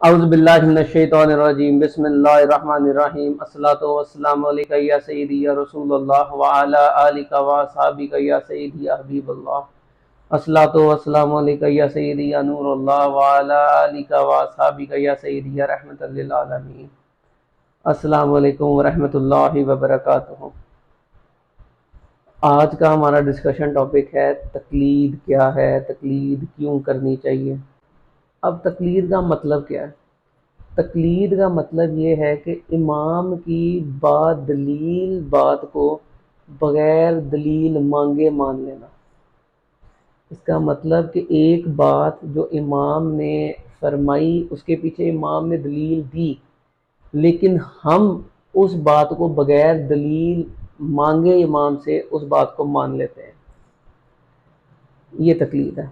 اعوذ باللہ من الشیطان الرجیم بسم اللہ الرحمن الرحیم الصلاۃ والسلام علیک یا سیدی یا رسول اللہ وعلی آلک و اصحابک یا سیدی یا حبیب اللہ الصلاۃ والسلام علیک یا سیدی یا نور اللہ وعلی آلک و اصحابک یا سیدی یا رحمت للعالمین۔ السلام علیکم ورحمۃ اللہ وبرکاتہ۔ آج کا ہمارا ڈسکشن ٹاپک ہے تقلید کیا ہے، تقلید کیوں کرنی چاہیے۔ اب تقلید کا مطلب کیا ہے؟ تقلید کا مطلب یہ ہے کہ امام کی بات دلیل بات کو بغیر دلیل مانگے مان لینا۔ اس کا مطلب کہ ایک بات جو امام نے فرمائی اس کے پیچھے امام نے دلیل دی، لیکن ہم اس بات کو بغیر دلیل مانگے امام سے اس بات کو مان لیتے ہیں، یہ تقلید ہے۔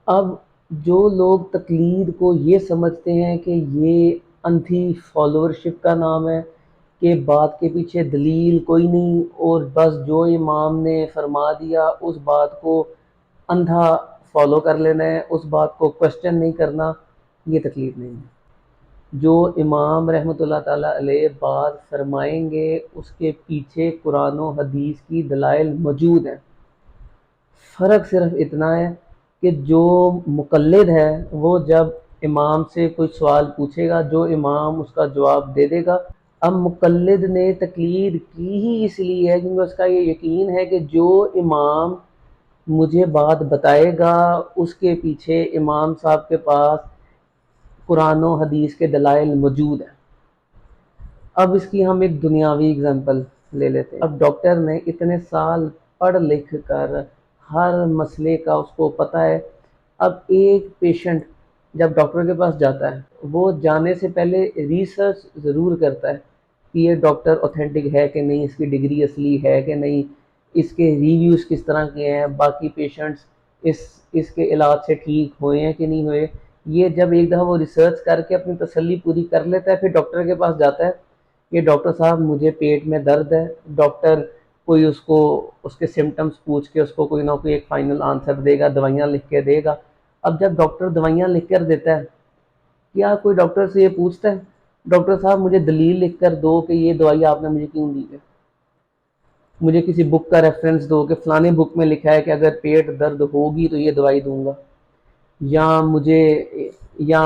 اب جو لوگ تقلید کو یہ سمجھتے ہیں کہ یہ اندھی فالوورشپ کا نام ہے، کہ بات کے پیچھے دلیل کوئی نہیں اور بس جو امام نے فرما دیا اس بات کو اندھا فالو کر لینا ہے، اس بات کو کوشچن نہیں کرنا، یہ تقلید نہیں ہے۔ جو امام رحمۃ اللہ تعالیٰ علیہ بات فرمائیں گے اس کے پیچھے قرآن و حدیث کی دلائل موجود ہیں۔ فرق صرف اتنا ہے کہ جو مقلد ہے وہ جب امام سے کوئی سوال پوچھے گا، جو امام اس کا جواب دے دے گا۔ اب مقلد نے تقلید کی ہی اس لیے ہے کیونکہ اس کا یہ یقین ہے کہ جو امام مجھے بات بتائے گا اس کے پیچھے امام صاحب کے پاس قرآن و حدیث کے دلائل موجود ہیں۔ اب اس کی ہم ایک دنیاوی اگزامپل لے لیتے ہیں۔ اب ڈاکٹر نے اتنے سال پڑھ لکھ کر ہر مسئلے کا اس کو پتہ ہے۔ اب ایک پیشنٹ جب ڈاکٹر کے پاس جاتا ہے وہ جانے سے پہلے ریسرچ ضرور کرتا ہے کہ یہ ڈاکٹر اوتھینٹک ہے کہ نہیں، اس کی ڈگری اصلی ہے کہ نہیں، اس کے ریویوز کس طرح کے ہیں، باقی پیشنٹس اس کے علاج سے ٹھیک ہوئے ہیں کہ نہیں ہوئے۔ یہ جب ایک دفعہ وہ ریسرچ کر کے اپنی تسلی پوری کر لیتا ہے پھر ڈاکٹر کے پاس جاتا ہے کہ ڈاکٹر صاحب مجھے پیٹ میں درد ہے۔ ڈاکٹر کوئی اس کو اس کے سمٹمز پوچھ کے اس کو کوئی نہ کوئی ایک فائنل آنسر دے گا، دوائیاں لکھ کے دے گا۔ اب جب ڈاکٹر دوائیاں لکھ کر دیتا ہے، کیا کوئی ڈاکٹر سے یہ پوچھتا ہے ڈاکٹر صاحب مجھے دلیل لکھ کر دو کہ یہ دوائی آپ نے مجھے کیوں دی ہے؟ مجھے کسی بک کا ریفرنس دو کہ فلانے بک میں لکھا ہے کہ اگر پیٹ درد ہوگی تو یہ دوائی دوں گا، یا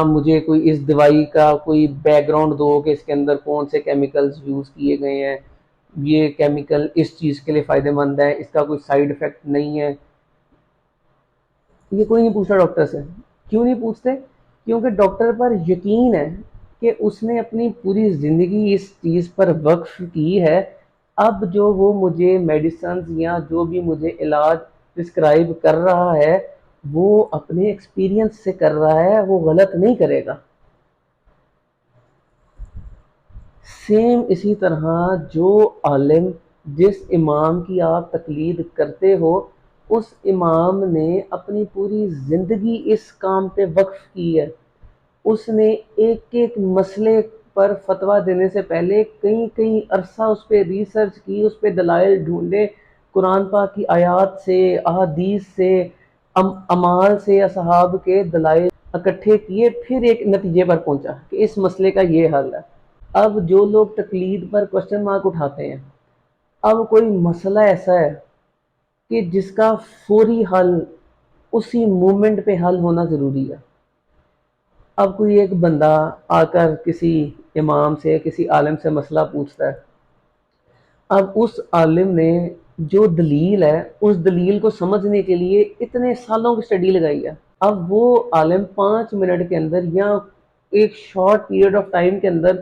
مجھے کوئی اس دوائی کا کوئی بیک گراؤنڈ دو کہ اس کے اندر کون سے کیمیکلز یوز کیے گئے ہیں، یہ کیمیکل اس چیز کے لیے فائدہ مند ہے، اس کا کوئی سائیڈ افیکٹ نہیں ہے۔ یہ کوئی نہیں پوچھتا ڈاکٹر سے۔ کیوں نہیں پوچھتے؟ کیونکہ ڈاکٹر پر یقین ہے کہ اس نے اپنی پوری زندگی اس چیز پر وقف کی ہے۔ اب جو وہ مجھے میڈیسنز یا جو بھی مجھے علاج پرسکرائب کر رہا ہے وہ اپنے ایکسپیرینس سے کر رہا ہے، وہ غلط نہیں کرے گا۔ سیم اسی طرح جو عالم جس امام کی آپ تقلید کرتے ہو اس امام نے اپنی پوری زندگی اس کام پہ وقف کی ہے۔ اس نے ایک ایک مسئلے پر فتویٰ دینے سے پہلے کئی عرصہ اس پہ ریسرچ کی، اس پہ دلائل ڈھونڈے، قرآن پاک کی آیات سے، احادیث سے، اعمال سے، اصحاب کے دلائل اکٹھے کیے، پھر ایک نتیجے پر پہنچا کہ اس مسئلے کا یہ حل ہے۔ اب جو لوگ تقلید پر کوسچن مارک اٹھاتے ہیں، اب کوئی مسئلہ ایسا ہے کہ جس کا فوری حل اسی مومنٹ پہ حل ہونا ضروری ہے۔ اب کوئی ایک بندہ آ کر کسی امام سے کسی عالم سے مسئلہ پوچھتا ہے، اب اس عالم نے جو دلیل ہے اس دلیل کو سمجھنے کے لیے اتنے سالوں کی اسٹڈی لگائی ہے۔ اب وہ عالم 5 منٹ کے اندر یا ایک شارٹ پیریڈ آف ٹائم کے اندر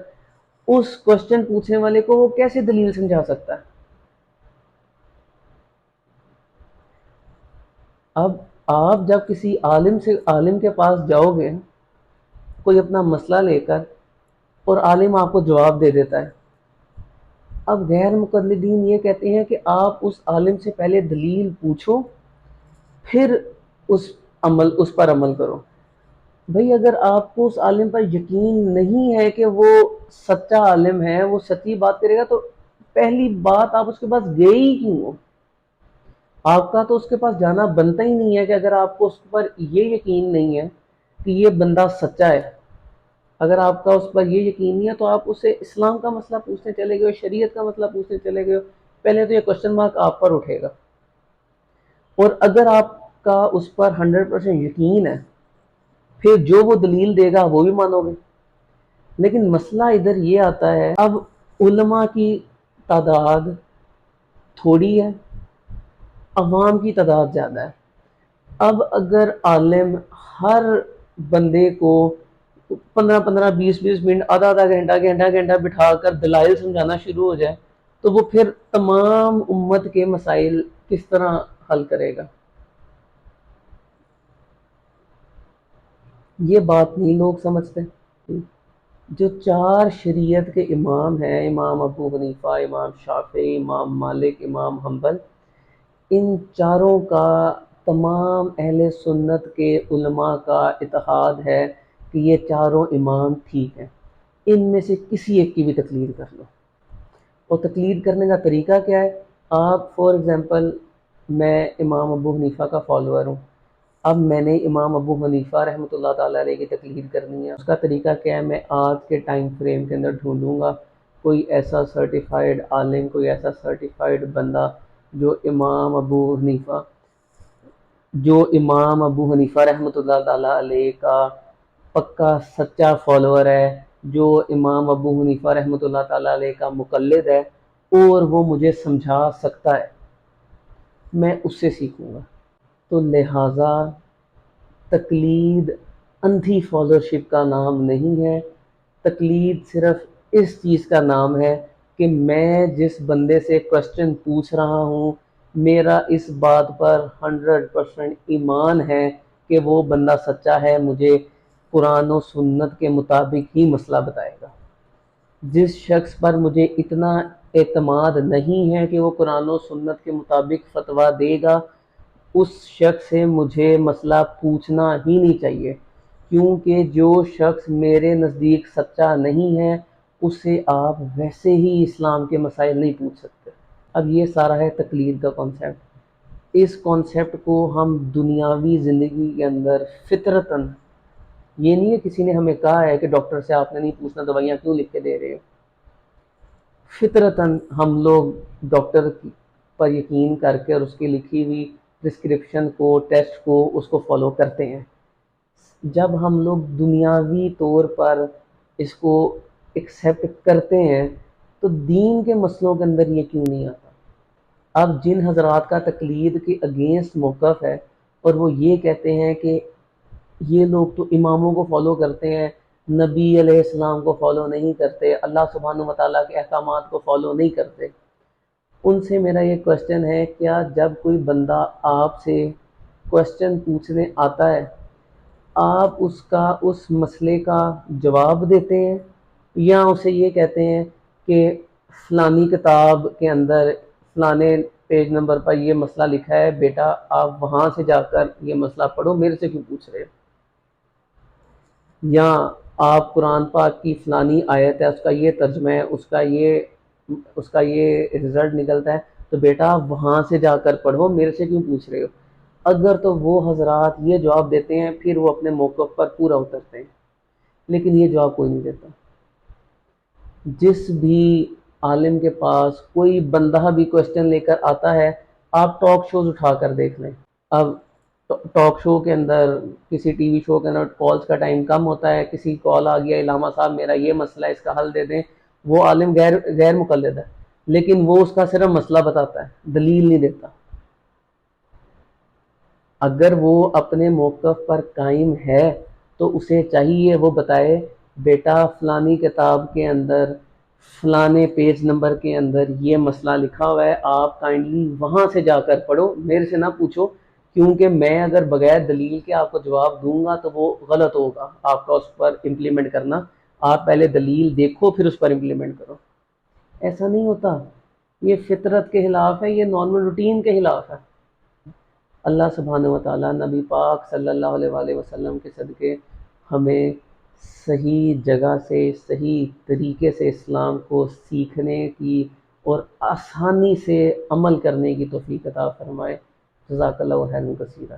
اس کوسچن پوچھنے والے کو وہ کیسے دلیل سمجھا سکتا ہے؟ اب آپ جب کسی عالم کے پاس جاؤ گے کوئی اپنا مسئلہ لے کر اور عالم آپ کو جواب دے دیتا ہے، اب غیر مقلدین یہ کہتے ہیں کہ آپ اس عالم سے پہلے دلیل پوچھو پھر اس پر عمل کرو۔ بھئی اگر آپ کو اس عالم پر یقین نہیں ہے کہ وہ سچا عالم ہے، وہ سچی بات کرے گا، تو پہلی بات آپ اس کے پاس گئے ہی کیوں ہو؟ آپ کا تو اس کے پاس جانا بنتا ہی نہیں ہے کہ اگر آپ کو اس پر یہ یقین نہیں ہے کہ یہ بندہ سچا ہے۔ اگر آپ کا اس پر یہ یقین نہیں ہے تو آپ اسے اسلام کا مسئلہ پوچھنے چلے گئے ہو، شریعت کا مسئلہ پوچھنے چلے گئے ہو، پہلے تو یہ کوشچن مارک آپ پر اٹھے گا۔ اور اگر آپ کا اس پر 100% یقین ہے، پھر جو وہ دلیل دے گا وہ بھی مانو گے۔ لیکن مسئلہ ادھر یہ آتا ہے، اب علماء کی تعداد تھوڑی ہے، عوام کی تعداد زیادہ ہے۔ اب اگر عالم ہر بندے کو 15-15 20-20 منٹ، آدھا آدھا گھنٹہ گھنٹہ گھنٹہ بٹھا کر دلائل سمجھانا شروع ہو جائے تو وہ پھر تمام امت کے مسائل کس طرح حل کرے گا؟ یہ بات نہیں لوگ سمجھتے۔ جو چار شریعت کے امام ہیں، امام ابو حنیفہ، امام شافعی، امام مالک، امام حنبل، ان چاروں کا تمام اہل سنت کے علماء کا اتحاد ہے کہ یہ چاروں امام ٹھیک ہیں، ان میں سے کسی ایک کی بھی تقلید کر لو۔ اور تقلید کرنے کا طریقہ کیا ہے؟ آپ فار ایگزامپل، میں امام ابو حنیفہ کا فالوور ہوں، اب میں نے امام ابو حنیفہ رحمۃ اللہ تعالیٰ علیہ کی تقلید کرنی ہے۔ اس کا طریقہ کیا ہے؟ میں آج کے ٹائم فریم کے اندر ڈھونڈوں گا کوئی ایسا سرٹیفائیڈ عالم، کوئی ایسا سرٹیفائیڈ بندہ جو امام ابو حنیفہ رحمۃ اللہ تعالیٰ علیہ کا پکا سچا فالوور ہے، جو امام ابو حنیفہ رحمۃ اللہ تعالیٰ علیہ کا مقلد ہے، اور وہ مجھے سمجھا سکتا ہے، میں اس سے سیکھوں گا۔ تو لہٰذا تقلید اندھی فالوشپ کا نام نہیں ہے، تقلید صرف اس چیز کا نام ہے کہ میں جس بندے سے کوشچن پوچھ رہا ہوں، میرا اس بات پر 100% ایمان ہے کہ وہ بندہ سچا ہے، مجھے قرآن و سنت کے مطابق ہی مسئلہ بتائے گا۔ جس شخص پر مجھے اتنا اعتماد نہیں ہے کہ وہ قرآن و سنت کے مطابق فتویٰ دے گا، اس شخص سے مجھے مسئلہ پوچھنا ہی نہیں چاہیے، کیونکہ جو شخص میرے نزدیک سچا نہیں ہے اس سے آپ ویسے ہی اسلام کے مسائل نہیں پوچھ سکتے۔ اب یہ سارا ہے تقلید کا کانسیپٹ۔ اس کانسیپٹ کو ہم دنیاوی زندگی کے اندر فطرتاً، یہ نہیں ہے کسی نے ہمیں کہا ہے کہ ڈاکٹر سے آپ نے نہیں پوچھنا دوائیاں کیوں لکھ کے دے رہے ہو، فطرتاً ہم لوگ ڈاکٹر پر یقین کر کے اور اس کی لکھی ہوئی پرسکرپشن کو، ٹیسٹ کو، اس کو فالو کرتے ہیں۔ جب ہم لوگ دنیاوی طور پر اس کو ایکسیپٹ کرتے ہیں تو دین کے مسئلوں کے اندر یہ کیوں نہیں آتا؟ اب جن حضرات کا تقلید کے اگینسٹ موقف ہے اور وہ یہ کہتے ہیں کہ یہ لوگ تو اماموں کو فالو کرتے ہیں، نبی علیہ السلام کو فالو نہیں کرتے، اللہ سبحانہ وتعالیٰ کے احکامات کو فالو نہیں کرتے، ان سے میرا یہ کوشچن ہے، کیا جب کوئی بندہ آپ سے کوشچن پوچھنے آتا ہے آپ اس مسئلے کا جواب دیتے ہیں، یا اسے یہ کہتے ہیں کہ فلانی کتاب کے اندر فلانے پیج نمبر پر یہ مسئلہ لکھا ہے، بیٹا آپ وہاں سے جا کر یہ مسئلہ پڑھو، میرے سے کیوں پوچھ رہے ہو؟ یا آپ قرآن پاک کی فلانی آیت ہے، اس کا یہ ترجمہ ہے، اس کا یہ رزلٹ نکلتا ہے، تو بیٹا آپ وہاں سے جا کر پڑھو، میرے سے کیوں پوچھ رہے ہو؟ اگر تو وہ حضرات یہ جواب دیتے ہیں پھر وہ اپنے موقف پر پورا اترتے ہیں، لیکن یہ جواب کوئی نہیں دیتا۔ جس بھی عالم کے پاس کوئی بندہ بھی کوشچن لے کر آتا ہے، آپ ٹاک شوز اٹھا کر دیکھ لیں۔ اب ٹاک شو کے اندر، کسی ٹی وی شو کے اندر کالز کا ٹائم کم ہوتا ہے، کسی کال آ گیا علامہ صاحب میرا یہ مسئلہ ہے، اس کا حل دے دیں، وہ عالم غیر مقلد ہے، لیکن وہ اس کا صرف مسئلہ بتاتا ہے، دلیل نہیں دیتا۔ اگر وہ اپنے موقف پر قائم ہے تو اسے چاہیے وہ بتائے، بیٹا فلانی کتاب کے اندر فلانے پیج نمبر کے اندر یہ مسئلہ لکھا ہوا ہے، آپ کائنڈلی وہاں سے جا کر پڑھو، میرے سے نہ پوچھو، کیونکہ میں اگر بغیر دلیل کے آپ کو جواب دوں گا تو وہ غلط ہوگا آپ کا اس پر امپلیمنٹ کرنا۔ آپ پہلے دلیل دیکھو پھر اس پر امپلیمنٹ کرو۔ ایسا نہیں ہوتا، یہ فطرت کے خلاف ہے، یہ نارمل روٹین کے خلاف ہے۔ اللہ سبحانہ وتعالیٰ نبی پاک صلی اللہ علیہ وآلہ وسلم کے صدقے ہمیں صحیح جگہ سے، صحیح طریقے سے اسلام کو سیکھنے کی اور آسانی سے عمل کرنے کی توفیق عطا فرمائے۔ جزاک اللہ خیرا کثیرا۔